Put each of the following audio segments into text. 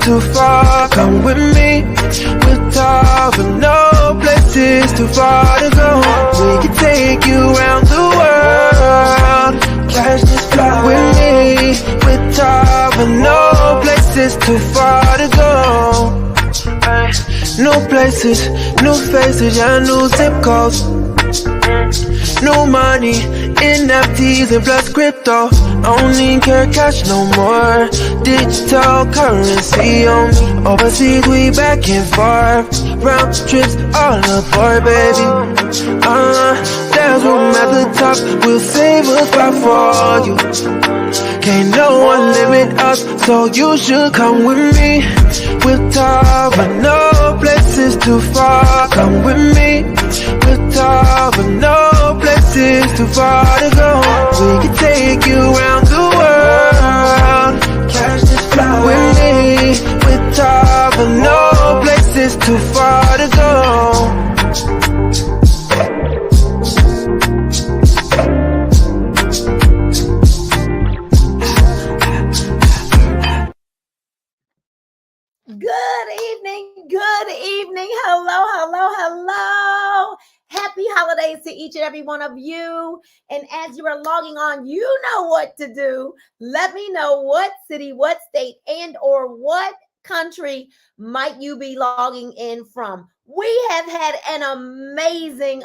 too far. Come with me, with Tava. No places too far to go. We can take you around the world. Catch this flight with me, with Tava. No places too far to go. New places, new faces, yeah, new zip codes. New money, NFTs and plus crypto. Don't need care cash no more. Digital currency on me. Overseas we back and forth. Round trips all aboard, baby. There's room at the top. We'll save a spot for you. Can't no one limit us, so you should come with me. With Tava, no places too far. Come with me. With Tava, no places too far to go. We can take you around the world. Catch this flight with me. With Tava, no places too far to go. Good evening. Hello. Happy holidays to each and every one of you. And as you are logging on, you know what to do. Let me know what city, what state, and or what country might you be logging in from. We have had an amazing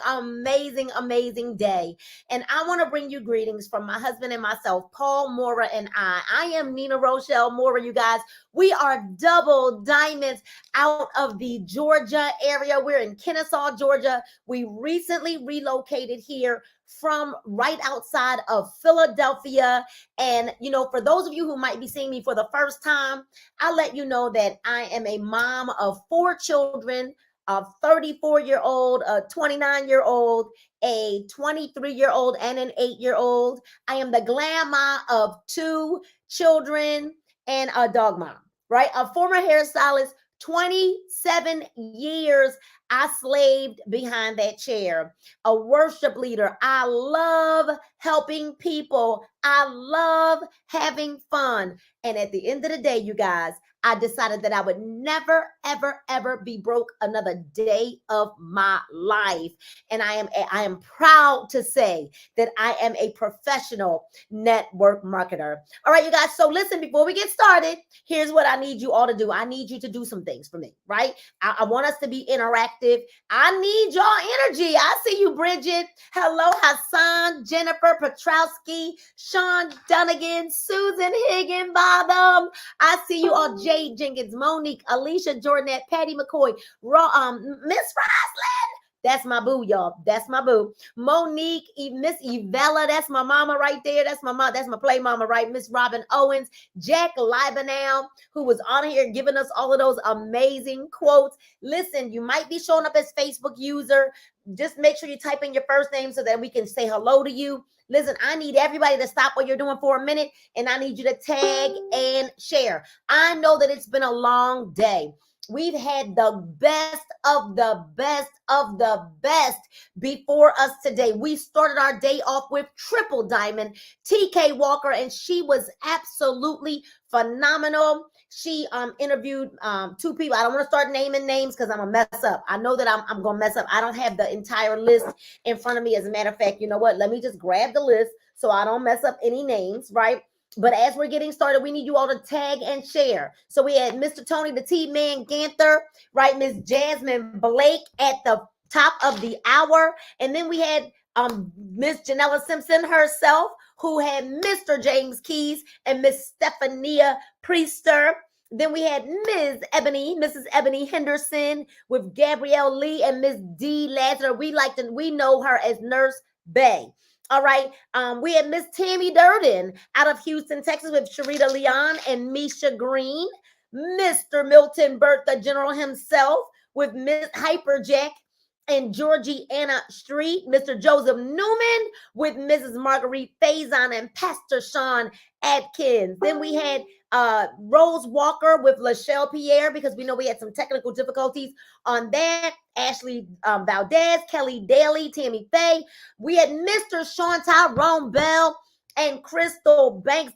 day. And I want to bring you greetings from my husband and myself, Paul Mora, and I. I am Nina Rochelle Mora, you guys. We are double diamonds out of the Georgia area. We're in Kennesaw, Georgia. We recently relocated here from right outside of Philadelphia. And, you know, for those of you who might be seeing me for the first time, I'll let you know that I am a mom of 4 children, a 34-year-old, a 29-year-old, a 23-year-old, and an 8-year-old. I am the grandma of 2 children and a dog mom, right? A former hairstylist, 27 years I slaved behind that chair. A worship leader. I love helping people. I love having fun. And at the end of the day, you guys, I decided that I would never, ever be broke another day of my life. And I am proud to say that I am a professional network marketer. All right, you guys. So listen, before we get started, here's what I need you all to do. I need you to do some things for me, right? I want us to be interactive. I need y'all energy. I see you, Bridget. Hello, Hassan, Jennifer Petrowski, Sean Dunnigan, Susan Higginbottom. I see you all, Jade Jenkins, Monique, Alicia Jordanette, Patty McCoy, Miss Roslyn. That's my boo, y'all. That's my boo. Monique, Miss Evella, that's my mama right there. That's my mom. That's my play mama, right? Miss Robin Owens, Jack Libanel, who was on here giving us all of those amazing quotes. Listen, you might be showing up as Facebook user. Just make sure you type in your first name so that we can say hello to you. Listen, I need everybody to stop what you're doing for a minute, and I need you to tag and share. I know that it's been a long day. We've had the best of the best before us today. We started our day off with triple diamond TK Walker, and she was absolutely phenomenal. She interviewed 2 people. I don't want to start naming names because I'm gonna mess up. I know that I'm gonna mess up. I don't have the entire list in front of me. As a matter of fact, you know what? Let me just grab the list so I don't mess up any names, right? But as we're getting started, we need you all to tag and share. So we had Mr. Tony the T-Man Ganther, right? Miss Jasmine Blake at the top of the hour. And then we had Miss Janella Simpson herself, who had Mr. James Keys and Miss Stephania Priester. Then we had Mrs. Ebony Henderson with Gabrielle Lee and Miss D. Lazar. We know her as Nurse Bay. All right. We had Miss Tammy Durden out of Houston, Texas with Sharita Leon and Misha Green. Mr. Milton Burt, the General himself, with Miss Hyperjack and Georgie Anna Street. Mr. Joseph Newman with Mrs. Marguerite Faison and Pastor Sean Adkins. Then we had Rose Walker with Lachelle Pierre, because we know we had some technical difficulties on that. Ashley Valdez, Kelly Daly, Tammy Faye. We had Mr. Sean Tyrone Bell and Crystal Banks.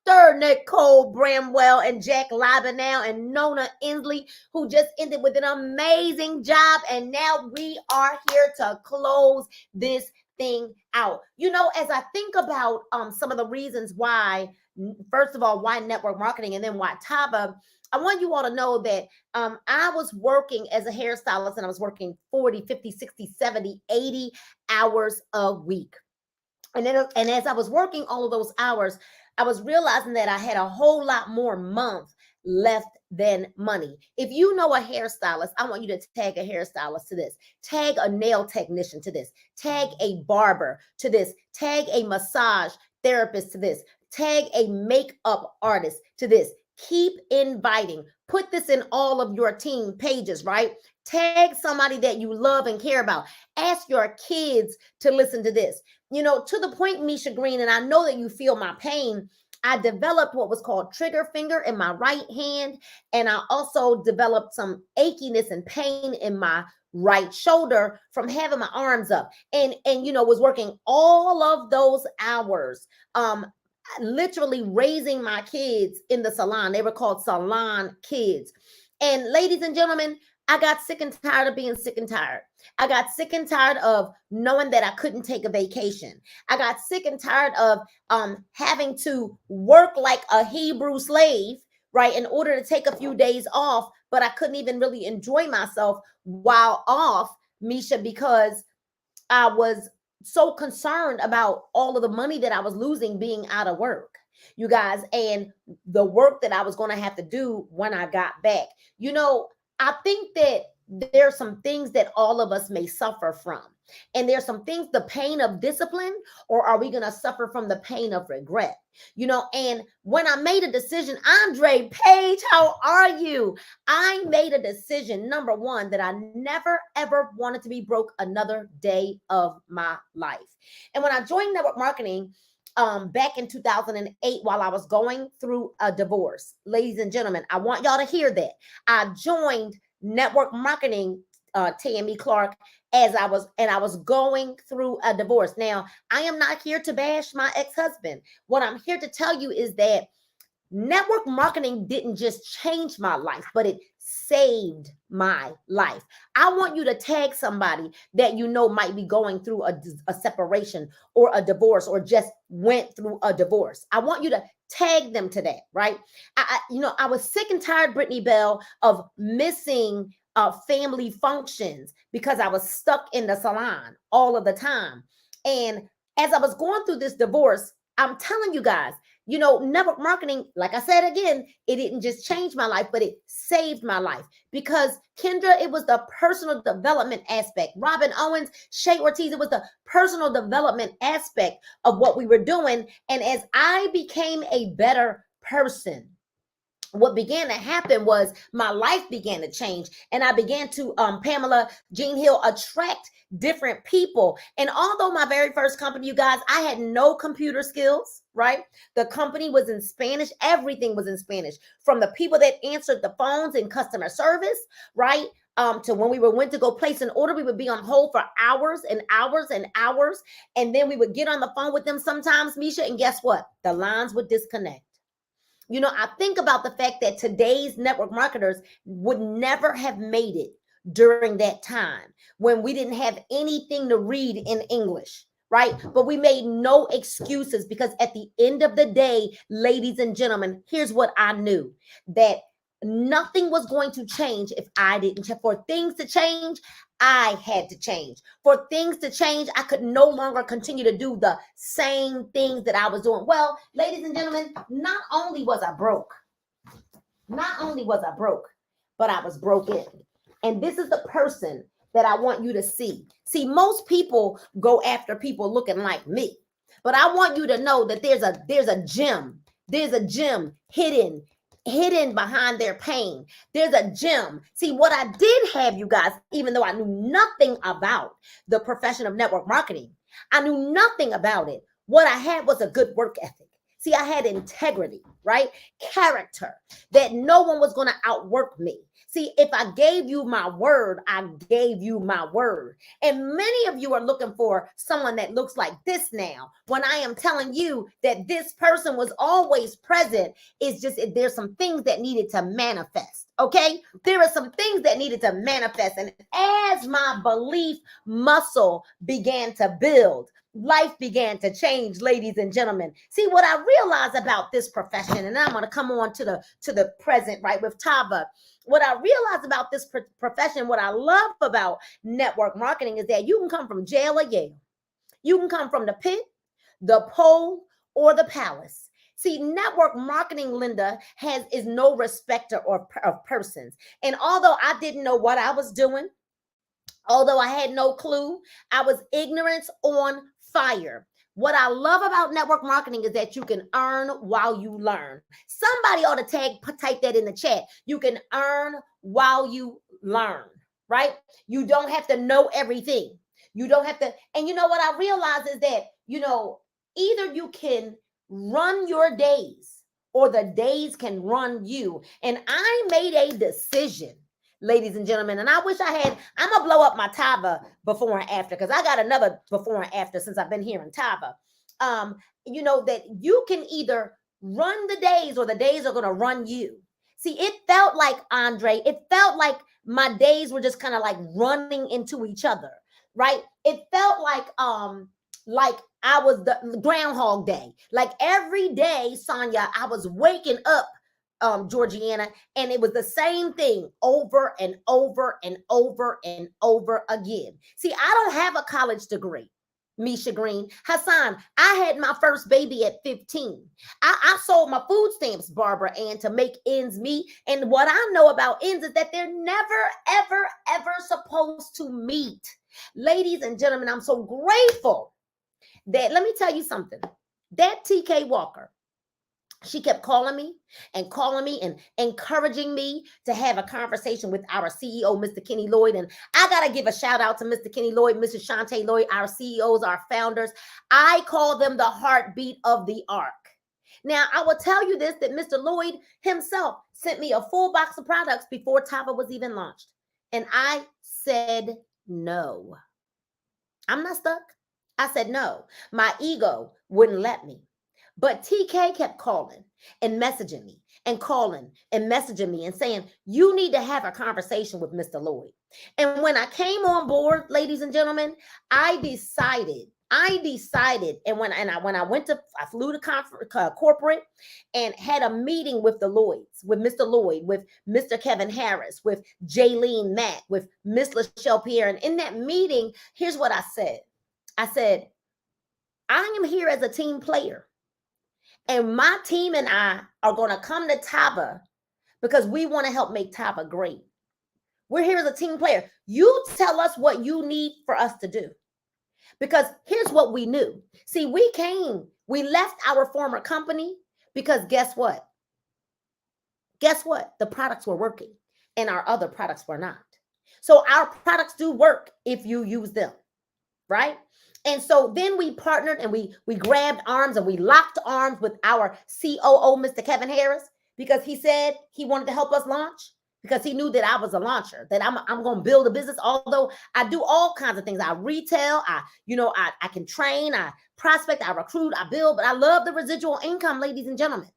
Dr. Nicole Bramwell and Jack Libenau and Nona Inslee, who just ended with an amazing job. And now we are here to close this thing out. You know, as I think about some of the reasons why, first of all, why network marketing and then why Tava, I want you all to know that I was working as a hairstylist and I was working 40, 50, 60, 70, 80 hours a week. And as I was working all of those hours, I was realizing that I had a whole lot more month left than money. If you know a hairstylist, I want you to tag a hairstylist to this, tag a nail technician to this, tag a barber to this, tag a massage therapist to this, tag a makeup artist to this. Keep inviting. Put this in all of your team pages, right? Tag somebody that you love and care about. Ask your kids to listen to this. You know, to the point, Misha Green, and I know that you feel my pain, I developed what was called trigger finger in my right hand. And I also developed some achiness and pain in my right shoulder from having my arms up. And you know, was working all of those hours, literally raising my kids in the salon. They were called salon kids. And ladies and gentlemen, I got sick and tired of being sick and tired. I got sick and tired of knowing that I couldn't take a vacation. I got sick and tired of having to work like a Hebrew slave, right, in order to take a few days off, but I couldn't even really enjoy myself while off, Misha, because I was so concerned about all of the money that I was losing being out of work, you guys, and the work that I was going to have to do when I got back. You know, I think that there's some things that all of us may suffer from. And there's some things, the pain of discipline, or are we going to suffer from the pain of regret? You know, and when I made a decision, Andre Page, how are you? I made a decision, number one, that I never, ever wanted to be broke another day of my life. And when I joined network marketing, back in 2008, while I was going through a divorce, ladies and gentlemen, I want y'all to hear that. I joined network marketing, Tammy Clark, as I was going through a divorce. Now, I am not here to bash my ex-husband. What I'm here to tell you is that network marketing didn't just change my life, but it saved my life. I want you to tag somebody that you know might be going through a separation or a divorce or just went through a divorce. I want you to tag them to that, right? I was sick and tired, Brittany Bell, of missing family functions because I was stuck in the salon all of the time. And as I was going through this divorce, I'm telling you guys, you know, network marketing, like I said again, it didn't just change my life, but it saved my life. Because Kendra, it was the personal development aspect. Robin Owens, Shay Ortiz, it was the personal development aspect of what we were doing. And as I became a better person, what began to happen was my life began to change, and I began to, Pamela Jean Hill, attract different people. And although my very first company, you guys, I had no computer skills, right? The company was in Spanish. Everything was in Spanish, from the people that answered the phones in customer service, right? To when we went to go place an order, we would be on hold for hours and hours and hours. And then we would get on the phone with them sometimes, Misha, and guess what? The lines would disconnect. You know, I think about the fact that today's network marketers would never have made it during that time when we didn't have anything to read in English, right? But we made no excuses, because at the end of the day, ladies and gentlemen, here's what I knew: that nothing was going to change if I didn't. For things to change, I had to change. For things to change, I could no longer continue to do the same things that I was doing. Well, ladies and gentlemen, not only was I broke, but I was broken. And this is the person that I want you to see. See, most people go after people looking like me, but I want you to know that there's a gem hidden behind their pain. There's a gem. See, what I did have, you guys, even though I knew nothing about the profession of network marketing, I knew nothing about it. What I had was a good work ethic. See, I had integrity, right? Character, that no one was going to outwork me, See, if I gave you my word, I gave you my word. And many of you are looking for someone that looks like this now, when I am telling you that this person was always present. It's just there's some things that needed to manifest. Okay, there are some things that needed to manifest. And as my belief muscle began to build, life began to change, ladies and gentlemen. See, what I realized about this profession, and I'm going to come on to the present, right, with Tava. What I realized about this profession, what I love about network marketing, is that you can come from jail or Yale. You can come from the pit, the pole, or the palace. See, network marketing, Linda, is no respecter of persons. And although I didn't know what I was doing, although I had no clue, I was ignorance on fire. What I love about network marketing is that you can earn while you learn. Somebody ought to type that in the chat. You can earn while you learn, right? You don't have to know everything. You don't have to. And you know what I realize is that, either you can run your days or the days can run you. And I made a decision, ladies and gentlemen, and I wish I'm gonna blow up my Tava before and after, because I got another before and after since I've been here in Tava. That you can either run the days or the days are gonna run you. See, it felt like, Andre, it felt like my days were just kind of like running into each other, right? It felt like I was the Groundhog Day. Like every day, Sonia, I was waking up, Georgiana, and it was the same thing over and over and over and over again. See, I don't have a college degree, Misha Green. Hassan, I had my first baby at 15. I sold my food stamps, Barbara Ann, to make ends meet. And what I know about ends is that they're never, ever, ever supposed to meet. Ladies and gentlemen, I'm so grateful that, let me tell you something, that TK Walker, she kept calling me and encouraging me to have a conversation with our CEO, Mr. Kenny Lloyd. And I got to give a shout out to Mr. Kenny Lloyd, Mrs. Shantae Lloyd, our CEOs, our founders. I call them the heartbeat of the arc. Now, I will tell you this, that Mr. Lloyd himself sent me a full box of products before Tava was even launched. And I said no. I'm not stuck. I said no. My ego wouldn't let me. But TK kept calling and messaging me and calling and messaging me and saying, you need to have a conversation with Mr. Lloyd. And when I came on board, ladies and gentlemen, I decided, and when I flew to corporate and had a meeting with the Lloyds, with Mr. Lloyd, with Mr. Kevin Harris, with Jaylene Mack, with Miss Lachelle Pierre. And in that meeting, here's what I said. I said, I am here as a team player. And my team and I are going to come to Tava because we want to help make Tava great. We're here as a team player. You tell us what you need for us to do. Because here's what we knew. See, we left our former company because guess what? Guess what? The products were working and our other products were not. So our products do work if you use them, right? And so then we partnered and we grabbed arms and we locked arms with our COO, Mr. Kevin Harris, because he said he wanted to help us launch, because he knew that I was a launcher, that I'm going to build a business. Although I do all kinds of things. I retail, I can train, I prospect, I recruit, I build, but I love the residual income, ladies and gentlemen.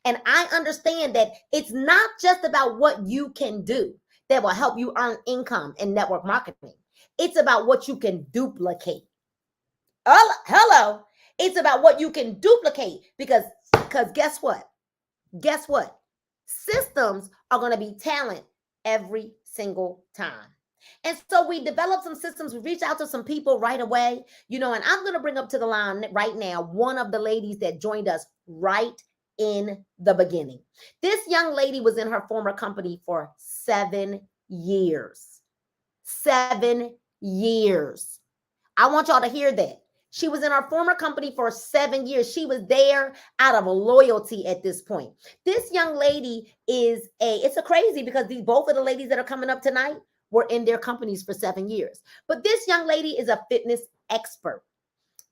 And I understand that it's not just about what you can do that will help you earn income in network marketing. It's about what you can duplicate. Hello. It's about what you can duplicate, because guess what? Guess what? Systems are going to be talent every single time. And so we developed some systems. We reached out to some people right away, and I'm going to bring up to the line right now one of the ladies that joined us right in the beginning. This young lady was in her former company for 7 years. 7 years. I want y'all to hear that. She was in our former company for 7 years. She was there out of loyalty at this point. This young lady it's a crazy, because both of the ladies that are coming up tonight were in their companies for 7 years. But this young lady is a fitness expert.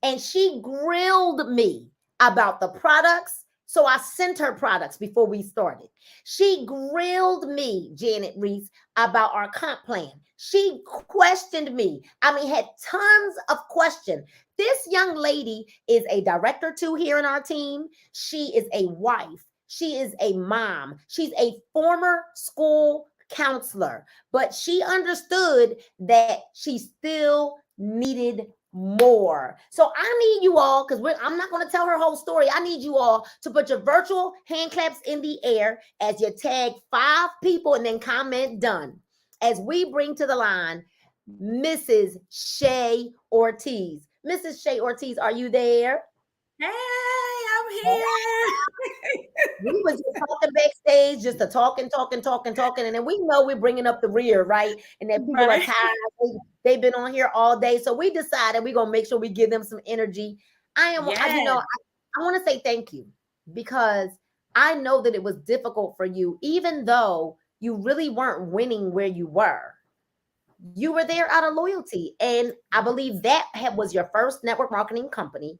And she grilled me about the products So I sent her products before we started. She grilled me, Janet Reese, about our comp plan. She questioned me. I mean, had tons of questions. This young lady is a director too here in our team. She is a wife. She is a mom. She's a former school counselor, but she understood that she still needed more. So I need you all, because I'm not going to tell her whole story. I need you all to put your virtual hand claps in the air as you tag 5 people and then comment done. As we bring to the line Mrs. Shay Ortiz. Mrs. Shay Ortiz, are you there? Hey, I'm here. We was just talking backstage, just talking, and then we know we're bringing up the rear, right? And that people Right. are tired. They've been on here all day, so we decided we're gonna make sure we give them some energy. I want to say thank you, because I know that it was difficult for you, even though you really weren't winning where you were. You were there out of loyalty, and I believe that was your first network marketing company.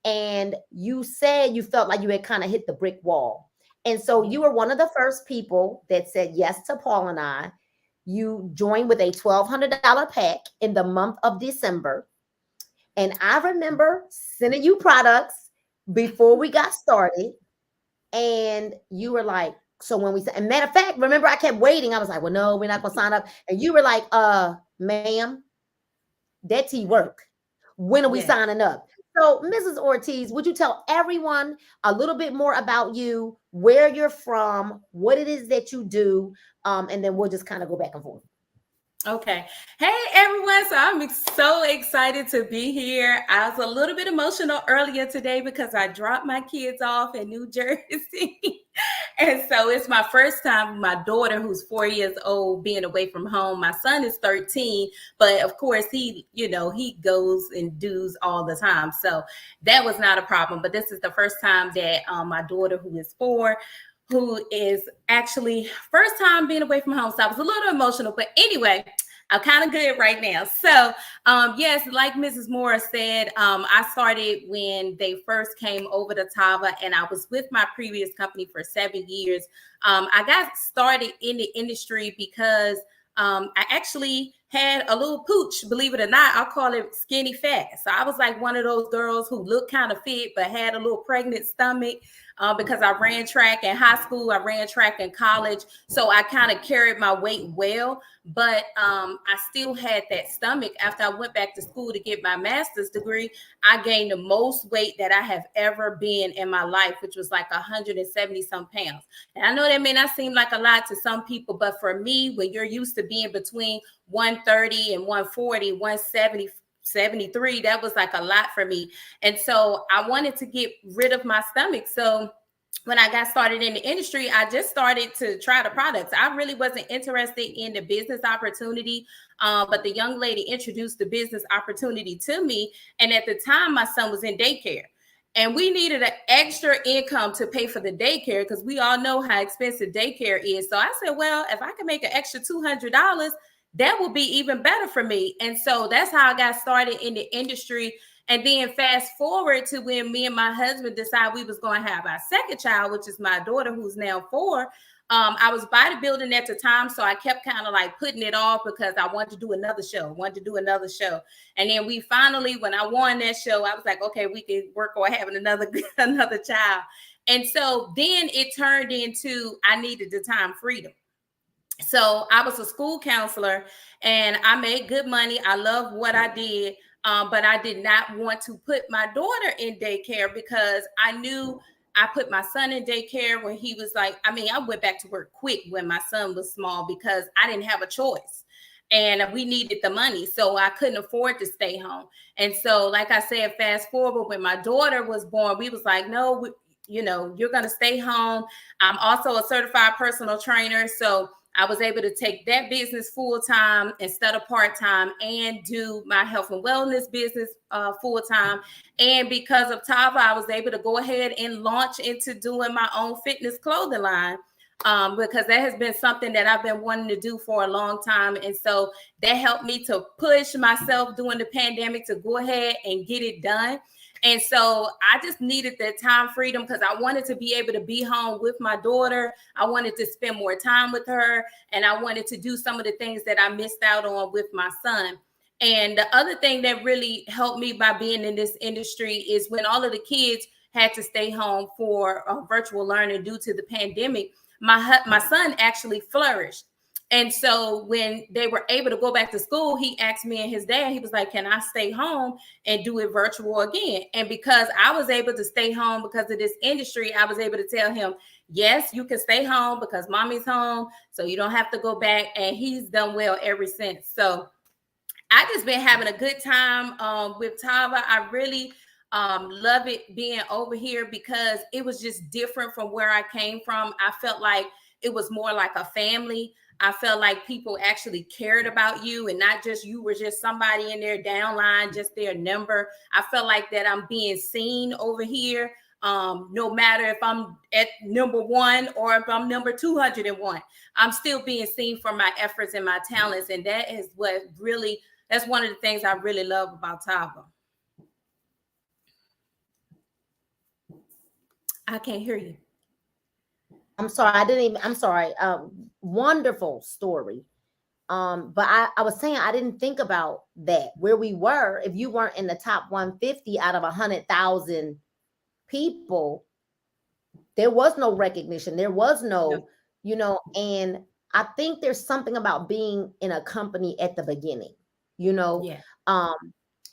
And you said you felt like you had kind of hit the brick wall. And so you were one of the first people that said yes to Paul and I. You joined with a $1,200 pack in the month of December. And I remember sending you products before we got started. And you were like, so when we said, and matter of fact, remember I kept waiting. I was like, well, no, we're not going to sign up. And you were like, ma'am, that tea work. When are we signing up? So, Mrs. Ortiz, would you tell everyone a little bit more about you, where you're from, what it is that you do, and then we'll just kind of go back and forth. Okay. Hey, everyone. So I'm so excited to be here. I was a little bit emotional earlier today because I dropped my kids off in New Jersey. And so it's my first time with my daughter, who's 4 years old, being away from home. My son is 13, but of course he goes and does all the time. So that was not a problem. But this is the first time that my daughter, who is 4, who is actually first time being away from home. So I was a little emotional, but anyway, I'm kind of good right now. So yes, like Mrs. Morris said, I started when they first came over to Tava, and I was with my previous company for 7 years. I got started in the industry because I actually had a little pooch, believe it or not. I'll call it skinny fat. So I was like one of those girls who looked kind of fit, but had a little pregnant stomach. Because I ran track in high school, I ran track in college. So I kind of carried my weight well, but I still had that stomach. After I went back to school to get my master's degree, I gained the most weight that I have ever been in my life, which was like 170 some pounds. And I know that may not seem like a lot to some people, but for me, when you're used to being between 130 and 140, 170, 73, that was like a lot for me. And so I wanted to get rid of my stomach. So when I got started in the industry, I just started to try the products. I really wasn't interested in the business opportunity, but the young lady introduced the business opportunity to me. And at the time, my son was in daycare. And we needed an extra income to pay for the daycare because we all know how expensive daycare is. So I said, well, if I can make an extra $200, that will be even better for me. And so that's how I got started in the industry. And then fast forward to when me and my husband decided we was going to have our second child, which is my daughter, who's now 4. I was bodybuilding at the time, so I kept kind of like putting it off because I wanted to do another show. And then we finally, when I won that show, I was like, okay, we can work on having another child. And so then it turned into I needed the time freedom. So I was a school counselor and I made good money. I loved what I did, but I did not want to put my daughter in daycare because I knew I put my son in daycare when he was like, I went back to work quick when my son was small because I didn't have a choice. And we needed the money, so I couldn't afford to stay home. And so, like I said, fast forward, when my daughter was born, we was like, no, you're going to stay home. I'm also a certified personal trainer, so I was able to take that business full time instead of part time and do my health and wellness business full time. And because of Tava, I was able to go ahead and launch into doing my own fitness clothing line because that has been something that I've been wanting to do for a long time. And so that helped me to push myself during the pandemic to go ahead and get it done. And so I just needed that time freedom because I wanted to be able to be home with my daughter. I wanted to spend more time with her, and I wanted to do some of the things that I missed out on with my son. And the other thing that really helped me by being in this industry is when all of the kids had to stay home for virtual learning due to the pandemic, my son actually flourished. And so when they were able to go back to school, he asked me and his dad, he was like, can I stay home and do it virtual again? And because I was able to stay home because of this industry, I was able to tell him, yes, you can stay home because mommy's home, so you don't have to go back. And he's done well ever since. So I just been having a good time with Tava. I really love it being over here because it was just different from where I came from. I felt like it was more like a family. I felt like people actually cared about you and not just you were just somebody in their downline, just their number. I felt like that I'm being seen over here. No matter if I'm at number 1 or if I'm number 201, I'm still being seen for my efforts and my talents. And that is what really, that's one of the things I really love about Tava. I can't hear you. I'm sorry. I'm sorry. Wonderful story. But I was saying, I didn't think about that where we were. If you weren't in the top 150 out of 100,000 people, there was no recognition. There was no, and I think there's something about being in a company at the beginning, Yeah.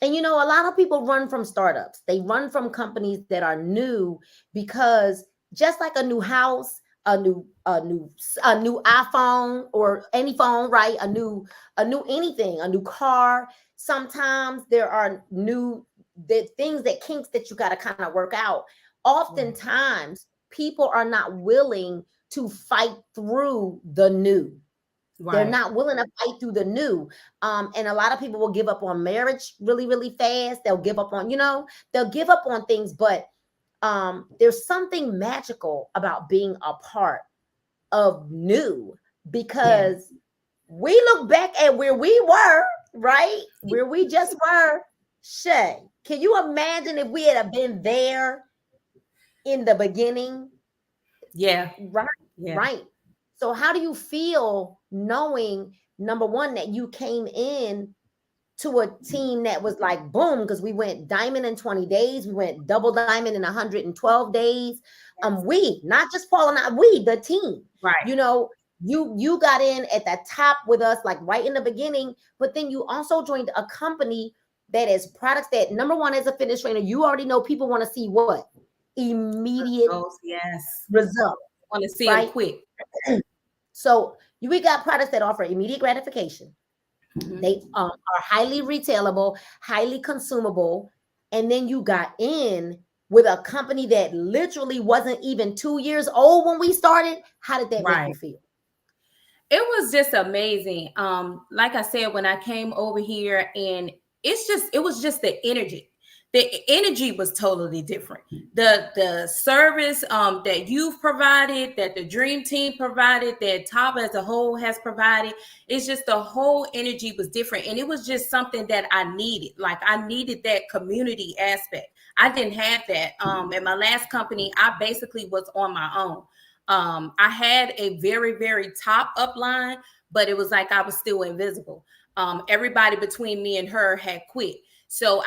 And a lot of people run from startups. They run from companies that are new because just like a new house, a new iPhone or any phone, right? A new anything, a new car. Sometimes there are the kinks that you got to kind of work out. Oftentimes, people are not willing to fight through the new. Right. They're not willing to fight through the new. And a lot of people will give up on marriage really, really fast. They'll give up on, they'll give up on things, but there's something magical about being a part of new because we look back at where we were, right? Where we just were. Shay, can you imagine if we had been there in the beginning? Yeah. Right. Yeah. Right. So how do you feel knowing, number one, that you came in to a team that was like, boom, because we went diamond in 20 days. We went double diamond in 112 days. We, not just Paul and I, we, the team, right? You got in at the top with us, like right in the beginning, but then you also joined a company that is products that, number one, as a fitness trainer, you already know people want to see what? Immediate results. Want to see it quick. So we got products that offer immediate gratification. Mm-hmm. They are highly retailable, highly consumable. And then you got in with a company that literally wasn't even 2 years old when we started. How did that make you feel? It was just amazing. Like I said, when I came over here, and it was just the energy. The energy was totally different. The service that you've provided, that the Dream Team provided, that Tava as a whole has provided, it's just the whole energy was different. And it was just something that I needed. Like I needed that community aspect. I didn't have that. At my last company, I basically was on my own. I had a very, very top upline, but it was like I was still invisible. Everybody between me and her had quit. So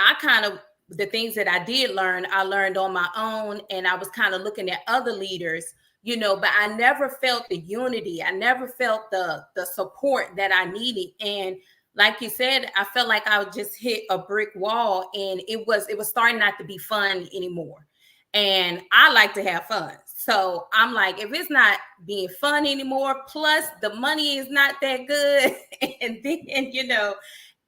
the things that I did learn, I learned on my own, and I was kind of looking at other leaders, but I never felt the unity. I never felt the support that I needed. And like you said, I felt like I would just hit a brick wall, and it was starting not to be fun anymore. And I like to have fun. So I'm like, if it's not being fun anymore, plus the money is not that good, and then,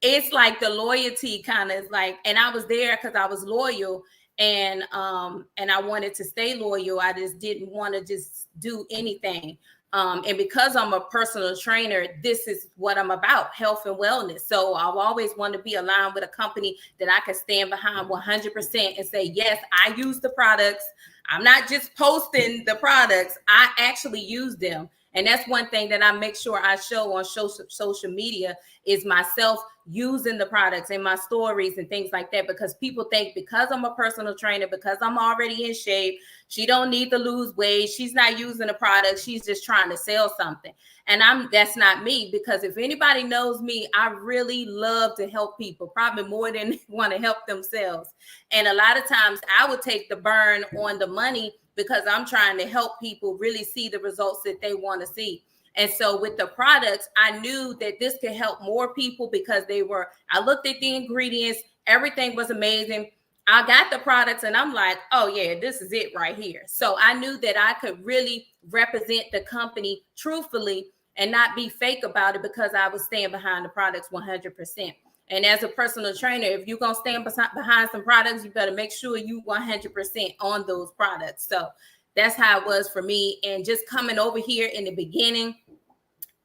it's like the loyalty kind of is like, and I was there because I was loyal, and I wanted to stay loyal. I just didn't want to just do anything. And because I'm a personal trainer, this is what I'm about, health and wellness. So I've always wanted to be aligned with a company that I can stand behind 100% and say, yes, I use the products. I'm not just posting the products. I actually use them. And that's one thing that I make sure I show on social media is myself using the products in my stories and things like that, because people think because I'm a personal trainer, because I'm already in shape, she don't need to lose weight, she's not using the product, she's just trying to sell something. And that's not me, because if anybody knows me, I really love to help people, probably more than want to help themselves. And a lot of times I would take the burn on the money because I'm trying to help people really see the results that they want to see. And so with the products, I knew that this could help more people because I looked at the ingredients, everything was amazing. I got the products and I'm like, oh yeah, this is it right here. So I knew that I could really represent the company truthfully and not be fake about it, because I was staying behind the products 100%. And as a personal trainer, if you're going to stand behind some products, you better make sure you 100% on those products. So that's how it was for me. And just coming over here in the beginning,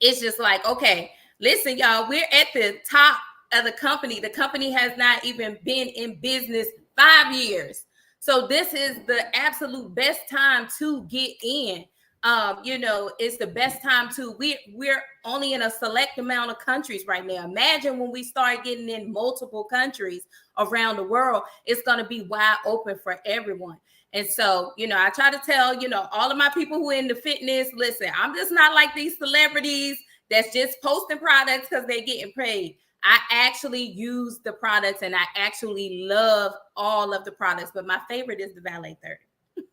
it's just like, okay, listen, y'all, we're at the top of the company. The company has not even been in business 5 years. So this is the absolute best time to get in. It's the best time to, we're only in a select amount of countries right now. Imagine when we start getting in multiple countries around the world, it's going to be wide open for everyone. And so, I try to tell, all of my people who are in the fitness, listen, I'm just not like these celebrities that's just posting products because they're getting paid. I actually use the products and I actually love all of the products, but my favorite is the Valet 30.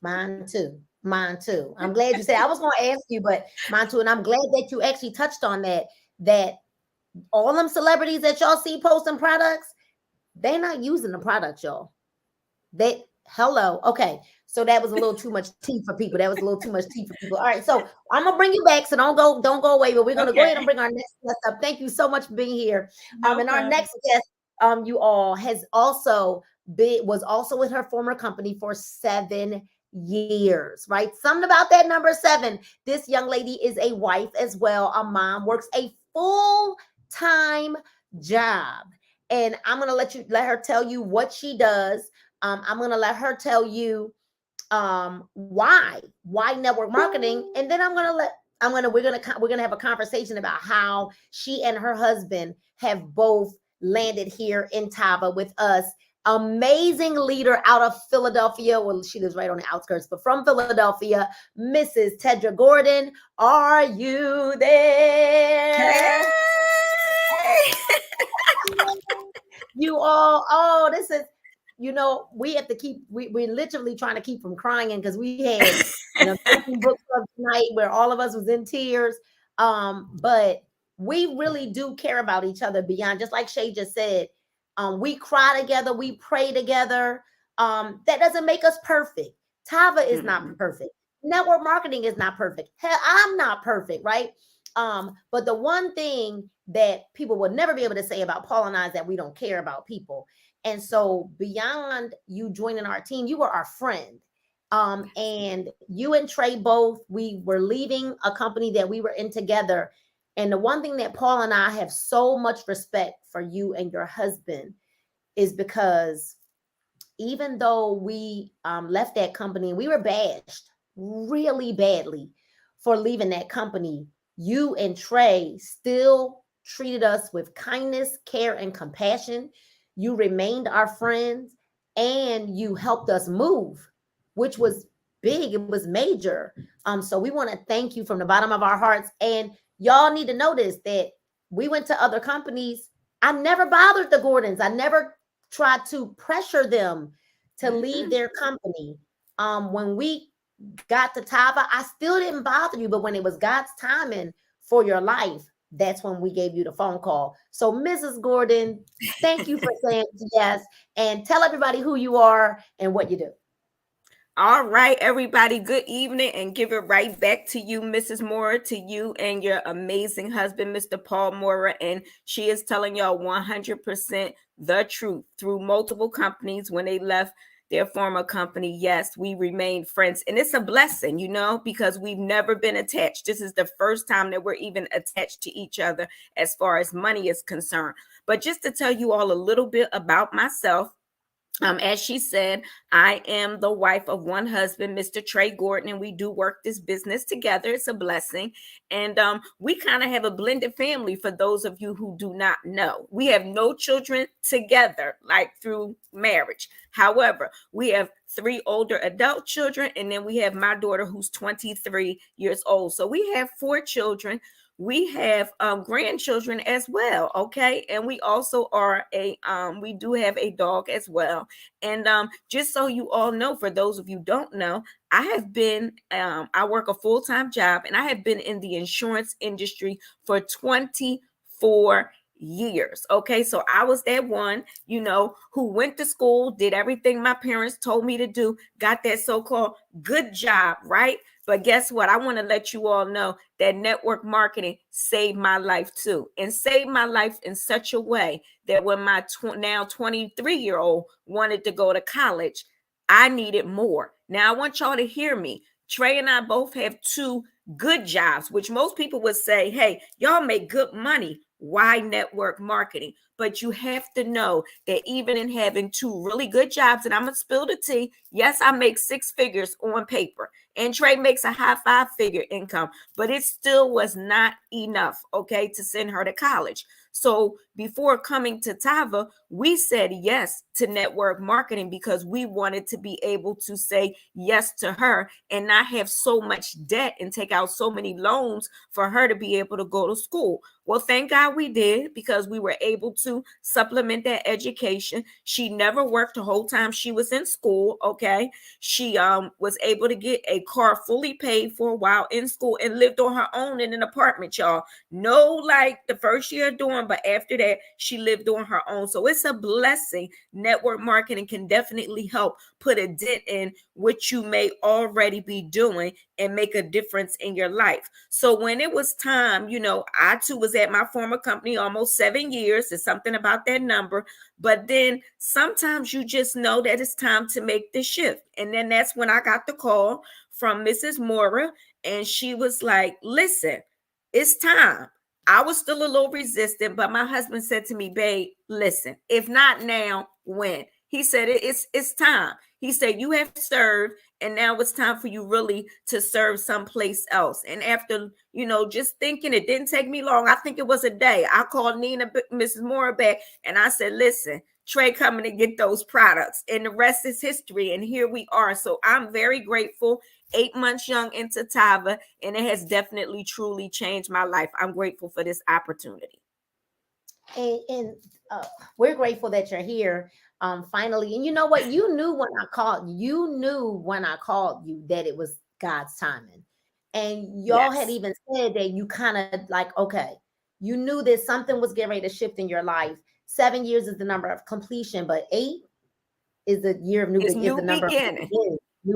Mine too. Mine too. I'm glad you said. I was going to ask you, but mine too. And I'm glad that you actually touched on that all them celebrities that y'all see posting products, they're not using the product, y'all. Hello. Okay. So that was a little too much tea for people. That was a little too much tea for people. All right. So I'm gonna bring you back. So don't go away. But we're gonna go ahead and bring our next guest up. Thank you so much for being here. And our next guest, you all was also with her former company for 7 years, right? Something about that number 7. This young lady is a wife as well, a mom, works a full-time job. And I'm gonna let her tell you what she does. I'm gonna let her tell you why network marketing, and then we're gonna have a conversation about how she and her husband have both landed here in Tava with us. Amazing leader out of Philadelphia. Well, she lives right on the outskirts, but from Philadelphia, Mrs. Tedra Gordon. Are you there? You all, this is, we have to we're literally trying to keep from crying because we had book club tonight where all of us was in tears. But we really do care about each other beyond, just like Shay just said. We cry together, we pray together. That doesn't make us perfect. Tava is not perfect. Network marketing is not perfect. Hell, I'm not perfect, right? But the one thing that people would never be able to say about Paul and I is that we don't care about people. And so beyond you joining our team, you were our friend. And you and Trey both, we were leaving a company that we were in together. And the one thing that Paul and I have so much respect for you and your husband is because even though we left that company, we were bashed really badly for leaving that company, you and Trey still treated us with kindness, care, and compassion. You remained our friends and you helped us move, which was big. It was major. So we want to thank you from the bottom of our hearts. And y'all need to notice that we went to other companies. I never bothered the Gordons. I never tried to pressure them to leave their company. When we got to Tava, I still didn't bother you. But when it was God's timing for your life, that's when we gave you the phone call. So Mrs. Gordon, thank you for saying yes. And tell everybody who you are and what you do. All right, everybody, good evening, and give it right back to you, Mrs. Mora, to you and your amazing husband, Mr. Paul Mora. And she is telling y'all 100% the truth. Through multiple companies, when they left their former company, yes, we remained friends. And it's a blessing, because we've never been attached. This is the first time that we're even attached to each other as far as money is concerned. But just to tell you all a little bit about myself, As she said, I am the wife of one husband, Mr. Trey Gordon, and we do work this business together. It's a blessing. And we kind of have a blended family for those of you who do not know. We have no children together, like through marriage. However, we have 3 older adult children, and then we have my daughter who's 23 years old. So we have 4 children. We have grandchildren as well, okay, and we also are we do have a dog as well. And just so you all know, for those of you don't know, I have been I work a full-time job, and I have been in the insurance industry for 24 years. Okay, so I was that one, who went to school, did everything my parents told me to do, got that so-called good job, right? But guess what? I want to let you all know that network marketing saved my life too, and saved my life in such a way that when my now 23-year-old wanted to go to college, I needed more. Now I want y'all to hear me. Trey and I both have 2 good jobs, which most people would say, hey, y'all make good money. Why network marketing? But you have to know that even in having 2 really good jobs, and I'm going to spill the tea. Yes, I make 6 figures on paper, and Trey makes a high 5-figure income, but it still was not enough, okay, to send her to college. So before coming to Tava, we said yes to network marketing because we wanted to be able to say yes to her and not have so much debt and take out so many loans for her to be able to go to school. Well, thank God we did, because we were able to supplement that education. She never worked the whole time she was in school, okay? She was able to get a car fully paid for while in school and lived on her own in an apartment, y'all. No, like the first year doing, but after that, she lived on her own. So it's a blessing. Network marketing can definitely help put a dent in what you may already be doing and make a difference in your life. So when it was time, I too was at my former company almost 7 years. There's something about that number. But then sometimes you just know that it's time to make the shift. And then that's when I got the call from Mrs. Mora, and she was like, listen, it's time. I was still a little resistant, but my husband said to me, babe, listen, if not now, when? He said, it's time. He said, you have served, and now it's time for you really to serve someplace else. And after, just thinking, it didn't take me long. I think it was a day. I called Nina, Mrs. Mora back, and I said, listen, Trey coming to get those products, and the rest is history. And here we are. So I'm very grateful. 8 months young into Tava, and it has definitely, truly changed my life. I'm grateful for this opportunity. And we're grateful that you're here finally. And you know what? You knew when I called you that it was God's timing. And y'all had even said that you kind of like, okay, you knew that something was getting ready to shift in your life. 7 years is the number of completion, but 8 is the year of new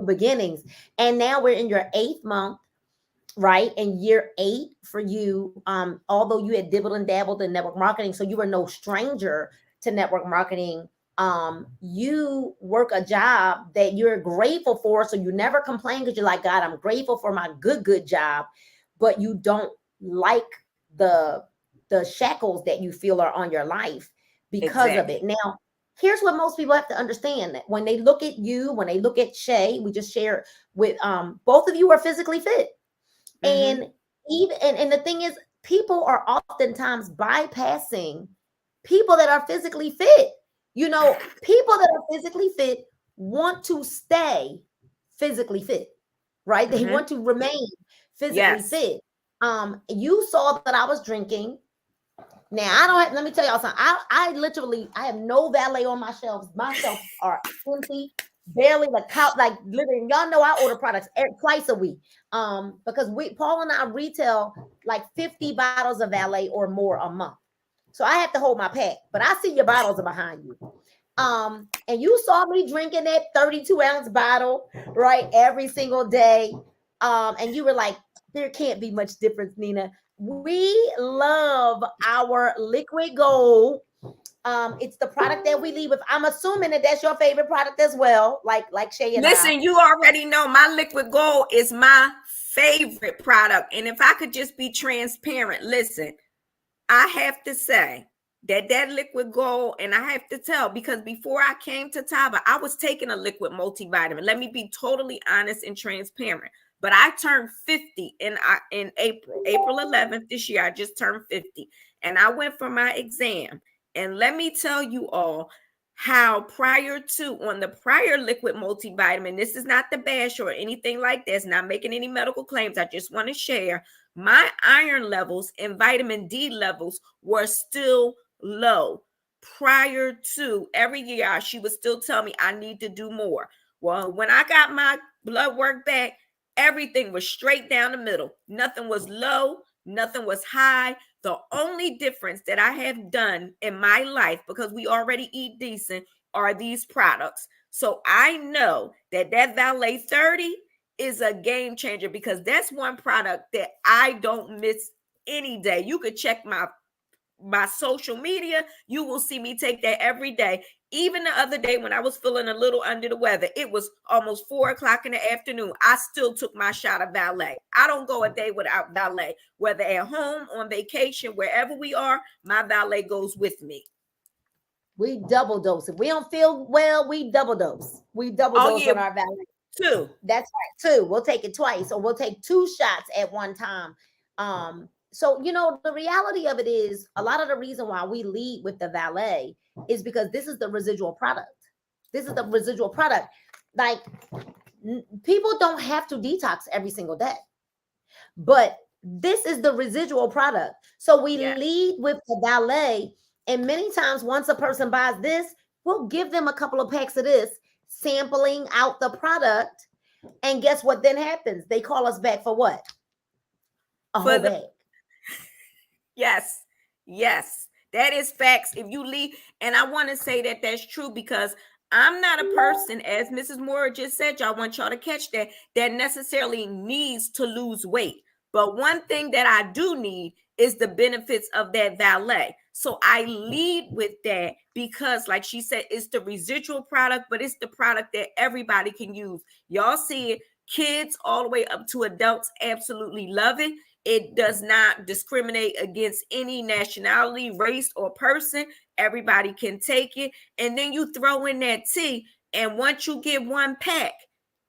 beginnings. And now we're in your 8th month, right? And year 8 for you, although you had dibbled and dabbled in network marketing, so you were no stranger to network marketing. You work a job that you're grateful for, so you never complain because you're like, God, I'm grateful for my good job, but you don't like the shackles that you feel are on your life because of it. Now, here's what most people have to understand, that when they look at you, when they look at Shay, we just shared with both of you are physically fit. Mm-hmm. And the thing is, people are oftentimes bypassing people that are physically fit. People that are physically fit want to stay physically fit, right? Mm-hmm. They want to remain physically fit. You saw that I was drinking. Now let me tell y'all something. I have no valet on my shelves. My shelves are empty, barely literally. Y'all know I order products twice a week. Because Paul and I retail like 50 bottles of valet or more a month. So I have to hold my pack, but I see your bottles are behind you. And you saw me drinking that 32-ounce bottle, right, every single day. And you were like, there can't be much difference, Nina. We love our liquid gold. It's the product that we leave with. I'm assuming that that's your favorite product as well, like Shay and Listen, you already know my liquid gold is my favorite product. And if I could just be transparent, listen, I have to say that liquid gold, and I have to tell, because before I came to Tava, I was taking a liquid multivitamin. Let me be totally honest and transparent. But I turned 50 in April 11th this year. I just turned 50, and I went for my exam. And let me tell you all how prior to, on the prior liquid multivitamin, this is not the bash or anything like this, not making any medical claims. I just want to share my iron levels and vitamin D levels were still low prior to. Every year she would still tell me I need to do more. Well, when I got my blood work back, everything was straight down the middle. Nothing was low, nothing was high. The only difference that I have done in my life, because we already eat decent, are these products. So I know that Valet 30 is a game changer, because that's one product that I don't miss any day. You could check my social media, you will see me take that every day. Even the other day when I was feeling a little under the weather, it was almost 4:00 in the afternoon, I still took my shot of Valet. I don't go a day without Valet, whether at home, on vacation, wherever we are, my Valet goes with me. We double dose. If we don't feel well, we double dose. We double dose on our Valet. 2. That's right, 2. We'll take it twice, or we'll take 2 shots at one time. So, the reality of it is, a lot of the reason why we lead with the Valet is because this is the residual product. This is the residual product. Like, people don't have to detox every single day, but this is the residual product. So we lead with the Valet, and many times once a person buys this, we'll give them a couple of packs of this, sampling out the product. And guess what then happens? They call us back for what? A whole bag. Yes, that is facts. If you leave, and I want to say that that's true, because I'm not a person, as Mrs. Moore just said, y'all want y'all to catch that necessarily needs to lose weight. But one thing that I do need is the benefits of that Valet. So I lead with that because, like she said, it's the residual product, but it's the product that everybody can use. Y'all see it. Kids all the way up to adults absolutely love it. It does not discriminate against any nationality, race, or person. Everybody can take it. And then you throw in that tea. And once you get 1 pack,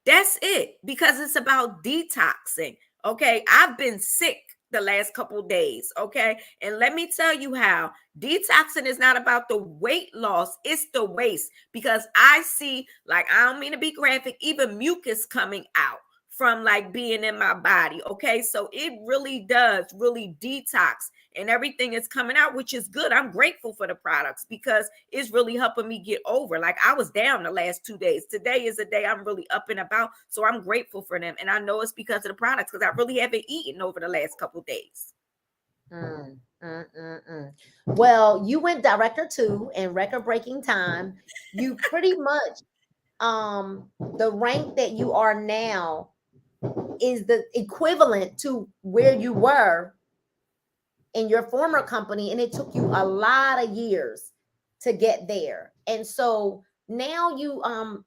that's it, because it's about detoxing. Okay. I've been sick the last couple days. Okay. And let me tell you how detoxing is not about the weight loss. It's the waste, because I see, like, I don't mean to be graphic, even mucus coming out from like being in my body. Okay. So it really does really detox, and everything is coming out, which is good. I'm grateful for the products because it's really helping me get over. Like, I was down the last 2 days. Today is a day I'm really up and about. So I'm grateful for them. And I know it's because of the products, because I really haven't eaten over the last couple days. Well, you went director 2 in record-breaking time. You pretty much, the rank that you are now is the equivalent to where you were in your former company, and it took you a lot of years to get there. And so now you,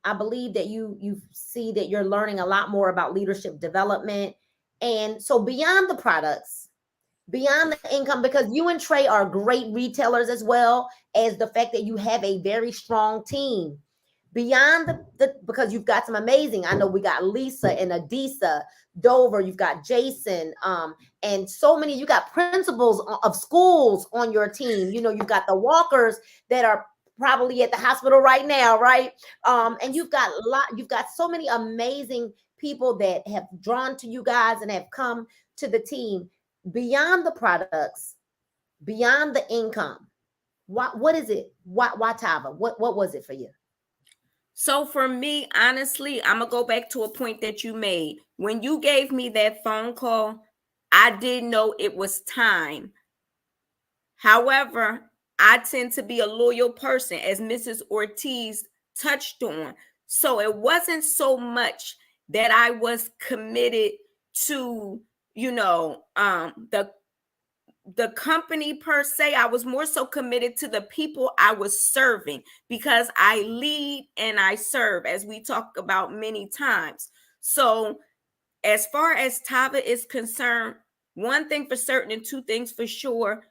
I believe that you see that you're learning a lot more about leadership development. And so beyond the products, beyond the income, because you and Trey are great retailers, as well as the fact that you have a very strong team. Beyond the because you've got some amazing, I know we got Lisa and Adisa, Dover, you've got Jason, and so many, you got principals of schools on your team. You've got the walkers that are probably at the hospital right now, right? And you've got so many amazing people that have drawn to you guys and have come to the team. Beyond the products, beyond the income, what is it? Why Tava? What was it for you? So for me, honestly, I'm going to go back to a point that you made. When you gave me that phone call, I didn't know it was time. However, I tend to be a loyal person, as Mrs. Ortiz touched on. So it wasn't so much that I was committed to, the company per se. I was more so committed to the people I was serving, because I lead and I serve, as we talk about many times. So as far as Tava is concerned, one thing for certain and 2 things for sure,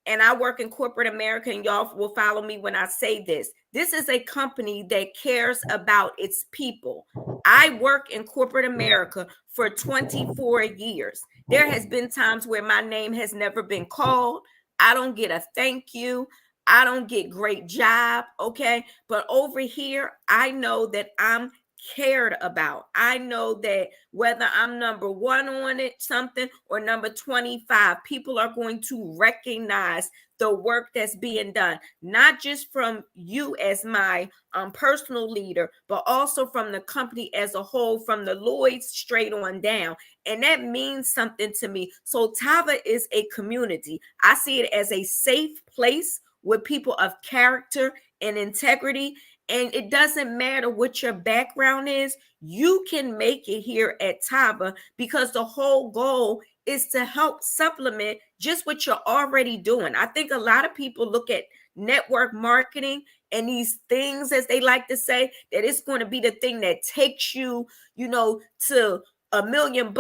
and I work in corporate America, and y'all will follow me when I say this. This is a company that cares about its people. I work in corporate America for 24 years. There has been times where my name has never been called. I don't get a thank you. I don't get great job, okay? But over here, I know that I'm cared about. I know that whether I'm number 1 on it, something, or number 25, people are going to recognize the work that's being done, not just from you as my personal leader, but also from the company as a whole, from the Lloyds straight on down. And that means something to me. So Tava is a community. I see it as a safe place with people of character and integrity. And it doesn't matter what your background is, you can make it here at Tava, because the whole goal is to help supplement just what you're already doing. I think a lot of people look at network marketing and these things, as they like to say, that it's going to be the thing that takes you, to $1 million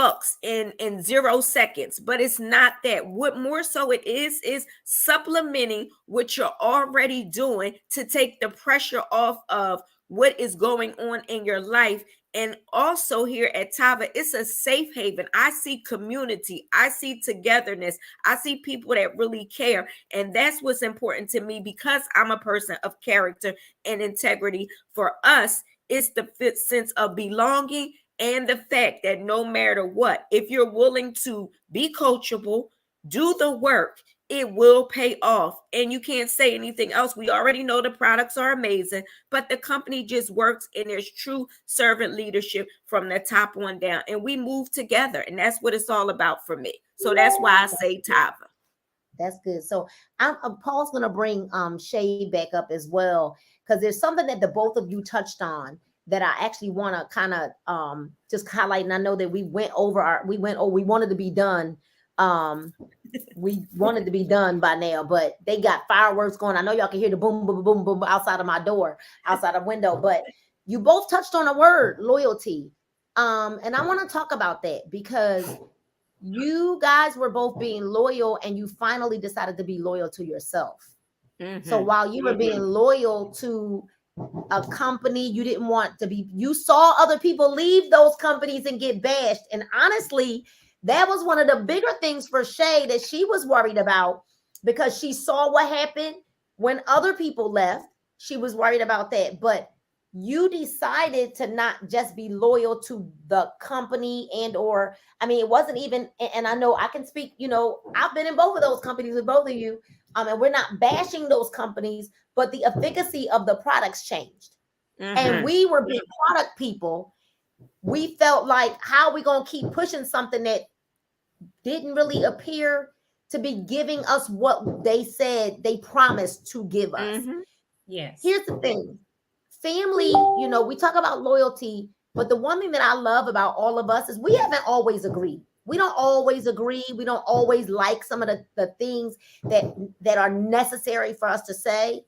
in 0 seconds. But it's not that. What more so it is supplementing what you're already doing to take the pressure off of what is going on in your life. And also here at Tava, it's a safe haven. I see community. I see togetherness. I see people that really care. And that's what's important to me, because I'm a person of character and integrity. For us, it's the sense of belonging, and the fact that no matter what, if you're willing to be coachable, do the work, it will pay off. And you can't say anything else. We already know the products are amazing, but the company just works, and there's true servant leadership from the top on down. And we move together. And that's what it's all about for me. So that's why I say Tava. That's good. So Paul's going to bring Shay back up as well, because there's something that the both of you touched on that I actually want to kind of just highlight. And I know that we wanted to be done. We wanted to be done by now, but they got fireworks going. I know y'all can hear the boom, boom, boom, boom outside of my door, outside the window, but you both touched on a word, loyalty. And I want to talk about that, because you guys were both being loyal, and you finally decided to be loyal to yourself. Mm-hmm. So while you were being loyal to a company, you didn't want to be, you saw other people leave those companies and get bashed. And honestly, that was one of the bigger things for Shay that she was worried about, because she saw what happened when other people left. She was worried about that. But you decided to not just be loyal to the company it wasn't even, and I know I can speak, I've been in both of those companies with both of you. And we're not bashing those companies, but the efficacy of the products changed. Mm-hmm. And we were being product people. We felt like, how are we going to keep pushing something that didn't really appear to be giving us what they said they promised to give us? Mm-hmm. Yes. Here's the thing. Family, we talk about loyalty, but the one thing that I love about all of us is we haven't always agreed. We don't always agree. We don't always like some of the things that are necessary for us to say.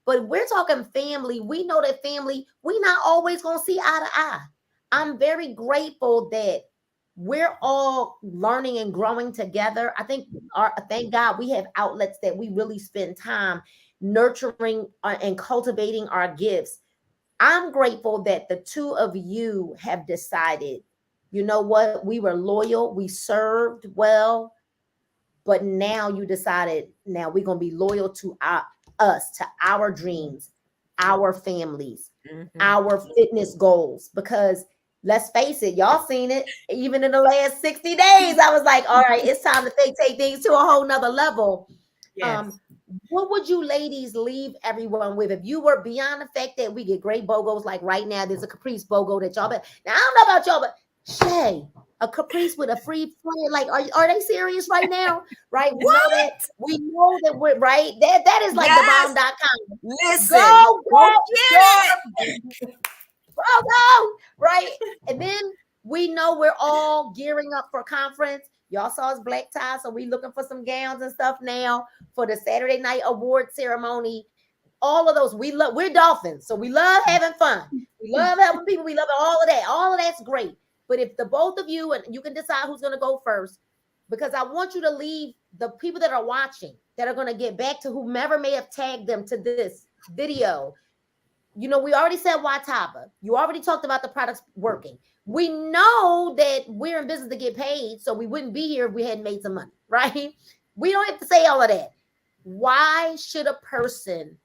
But we're talking family. We know that family, we're not always going to see eye to eye. I'm very grateful that we're all learning and growing together. I think, thank God, we have outlets that we really spend time nurturing and cultivating our gifts. I'm grateful that the two of you have decided, you know what, we were loyal, we served well, but now you decided, now we're going to be loyal to us, to our dreams, our families, mm-hmm. our fitness goals. Because let's face it, y'all seen it, even in the last 60 days, I was like, all right, it's time to take things to a whole nother level. Yes. What would you ladies leave everyone with? If you were, beyond the fact that we get great BOGOs, like right now, there's a Caprice BOGO that y'all, now I don't know about y'all, but Shay, a Caprice with a free plan, like, are they serious right now? Right? We know that we're right. That is like the bomb.com. Listen, go, right? And then we know we're all gearing up for conference. Y'all saw us black tie, so we looking for some gowns and stuff now for the Saturday night award ceremony. All of those, we're dolphins, so we love having fun. We love helping people. We love all of that. All of that's great. But if the both of you, and you can decide who's going to go first, because I want you to leave the people that are watching, that are going to get back to whomever may have tagged them to this video. You know, we already said why Tava. You already talked about the products working. We know that we're in business to get paid, so we wouldn't be here if we hadn't made some money, right? We don't have to say all of that. Why should a person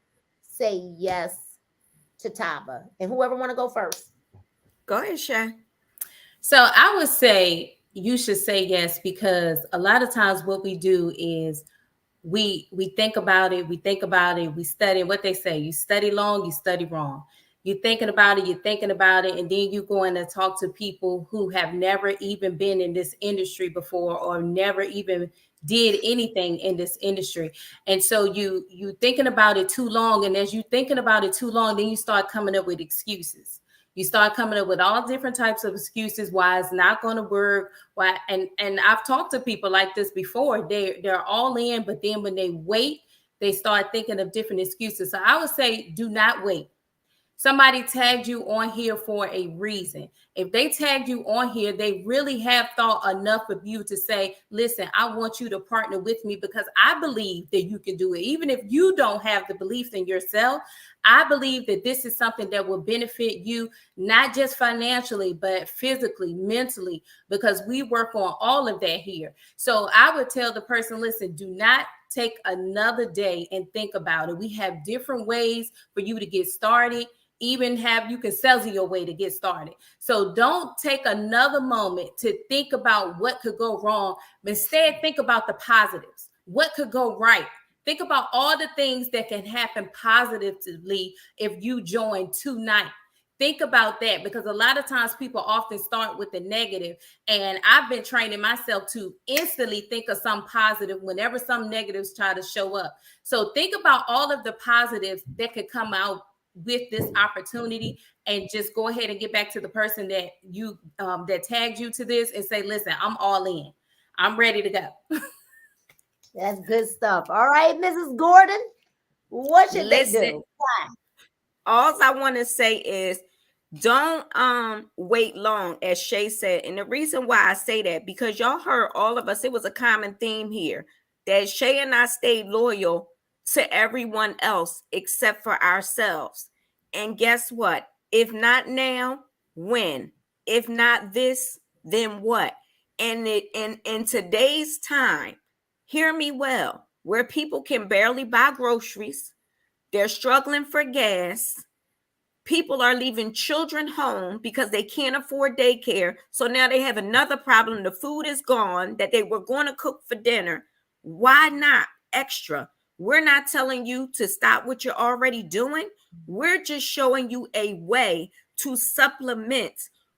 say yes to Tava? And whoever want to go first. Go ahead, Shay. So I would say you should say yes, because a lot of times what we do is we think about it, we study. What they say, you study long, you study wrong. You're thinking about it, and then you go in and talk to people who have never even been in this industry before, or never even did anything in this industry. And so you thinking about it too long, and as you thinking about it too long, then you start coming up with excuses. You start coming up with all different types of excuses why it's not going to work. Why, and I've talked to people like this before. They're all in, but then when they wait, they start thinking of different excuses. So I would say, do not wait. Somebody tagged you on here for a reason. If they tagged you on here, they really have thought enough of you to say, listen, I want you to partner with me because I believe that you can do it. Even if you don't have the belief in yourself, I believe that this is something that will benefit you, not just financially, but physically, mentally, because we work on all of that here. So I would tell the person, listen, do not take another day and think about it. We have different ways for you to get started. Even you can sell your way to get started. So don't take another moment to think about what could go wrong. Instead, think about the positives. What could go right? Think about all the things that can happen positively if you join tonight. Think about that, because a lot of times people often start with the negative, and I've been training myself to instantly think of some positive whenever some negatives try to show up. So think about all of the positives that could come out with this opportunity, and just go ahead and get back to the person that you that tagged you to this and say, listen, I'm all in. I'm ready to go. That's good stuff. All right, Mrs. Gordon, what should they do? Why? All I want to say is don't wait long, as Shay said. And the reason why I say that, because y'all heard all of us, it was a common theme here, that Shay and I stayed loyal to everyone else except for ourselves. And guess what? If not now, when? If not this, then what? And in today's time, hear me well, where people can barely buy groceries, they're struggling for gas, people are leaving children home because they can't afford daycare. So now they have another problem. The food is gone that they were going to cook for dinner. Why not extra? We're not telling you to stop what you're already doing. We're just showing you a way to supplement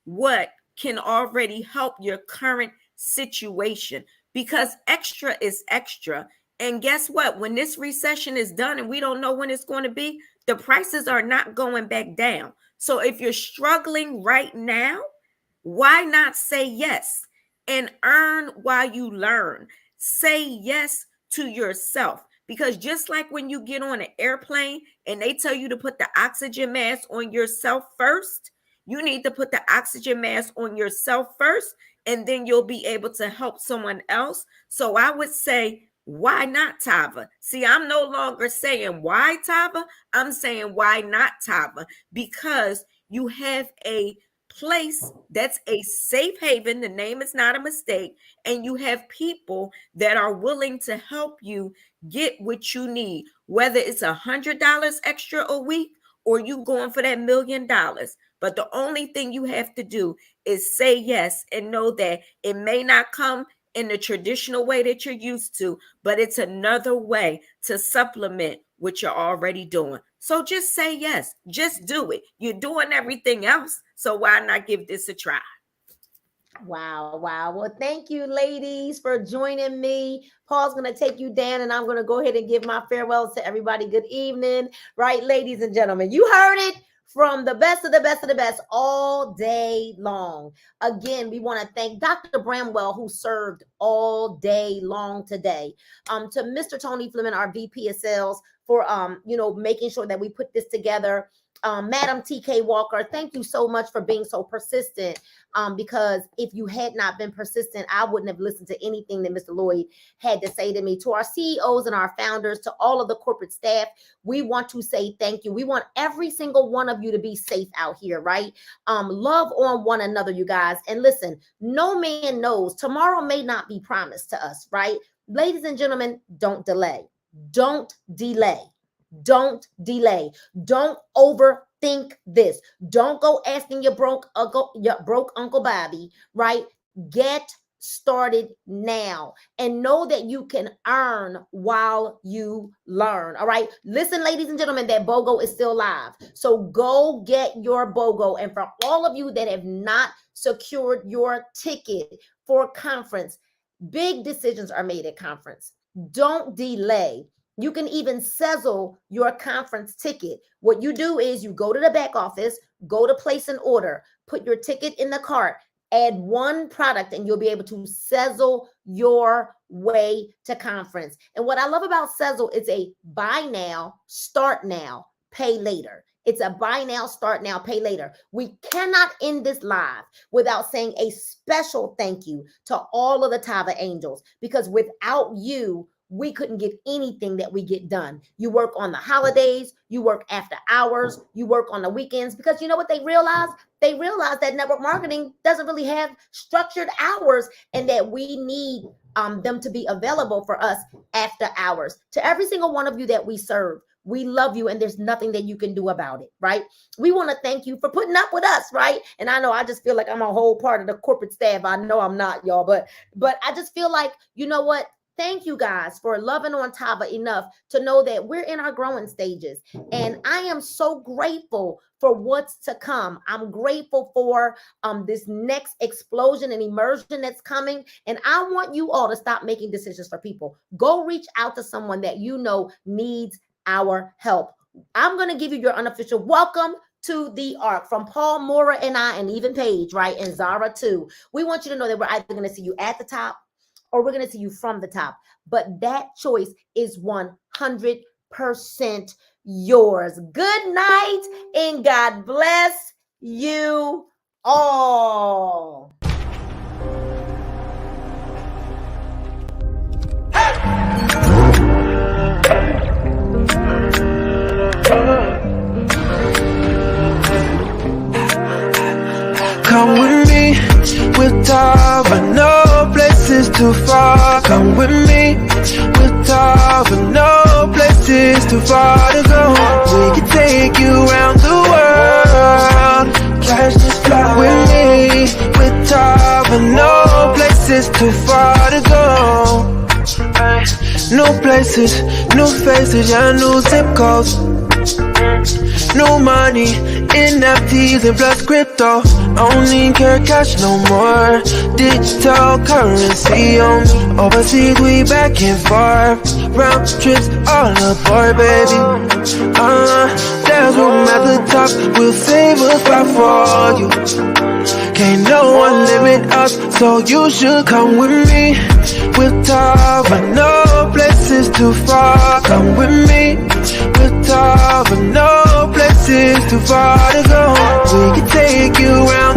what can already help your current situation, because extra is extra. And guess what? When this recession is done, and we don't know when it's going to be, the prices are not going back down. So if you're struggling right now, why not say yes and earn while you learn? Say yes to yourself, because just like when you get on an airplane and they tell you to put the oxygen mask on yourself first, you need to put the oxygen mask on yourself first, and then you'll be able to help someone else. So I would say, why not, Tava? See, I'm no longer saying why, Tava. I'm saying why not, Tava? Because you have a place that's a safe haven. The name is not a mistake. And you have people that are willing to help you get what you need, whether it's $100 extra a week or you going for that $1 million. But the only thing you have to do is say yes and know that it may not come in the traditional way that you're used to, but it's another way to supplement what you're already doing. So just say yes, just do it. You're doing everything else, so why not give this a try? Wow. Well, thank you, ladies, for joining me. Paul's going to take you down, and I'm going to go ahead and give my farewells to everybody. Good evening. Right, ladies and gentlemen, you heard it from the best of the best of the best all day long. Again, we want to thank Dr. Bramwell, who served all day long today. To Mr. Tony Fleming, our VP of Sales, for making sure that we put this together. Madam TK Walker, thank you so much for being so persistent. Because if you had not been persistent, I wouldn't have listened to anything that Mr. Lloyd had to say to me. To our CEOs and our founders, to all of the corporate staff, we want to say thank you. We want every single one of you to be safe out here, right? Love on one another, you guys. And listen, no man knows. Tomorrow may not be promised to us, right? Ladies and gentlemen, don't delay. Don't delay. Don't delay. Don't overthink this. Don't go asking your broke Uncle Bobby, right? Get started now and know that you can earn while you learn. All right. Listen, ladies and gentlemen, that BOGO is still live. So go get your BOGO. And for all of you that have not secured your ticket for conference, big decisions are made at conference. Don't delay. You can even settle your conference ticket. What you do is you go to the back office, go to place an order, put your ticket in the cart, add one product, and you'll be able to settle your way to conference. And what I love about settle, it's a buy now, start now, pay later. It's a buy now, start now, pay later. We cannot end this live without saying a special thank you to all of the Tava Angels, because without you, we couldn't get anything that we get done. You work on the holidays, you work after hours, you work on the weekends, because you know what they realize? They realize that network marketing doesn't really have structured hours, and that we need them to be available for us after hours. To every single one of you that we serve, we love you, and there's nothing that you can do about it, right? We want to thank you for putting up with us, right? And I know I just feel like I'm a whole part of the corporate staff. I know I'm not, y'all, but I just feel like, you know what? Thank you guys for loving on Tava enough to know that we're in our growing stages. And I am so grateful for what's to come. I'm grateful for this next explosion and immersion that's coming. And I want you all to stop making decisions for people. Go reach out to someone that you know needs our help. I'm going to give you your unofficial welcome to the Ark from Paul, Mora, and I, and even Paige, right? And Zara too. We want you to know that we're either going to see you at the top, or we're going to see you from the top. But that choice is 100% yours. Good night, and God bless you all. Come with me, with Tava, no places too far. Come with me, with Tava, no places too far to go. We can take you around the world, catch this fly with me, with Tava, no places too far to go. New places, new faces, yeah, new zip codes. New money, NFTs and plus crypto. Only care cash no more. Digital currency on me. Overseas we back and forth. Round trips all aboard, baby. There's room at the top. We'll save a spot for you. Can't no one limit us, so you should come with me. With Tava, no places too far. Come with me. With Tava, no places too far to go. We can take you around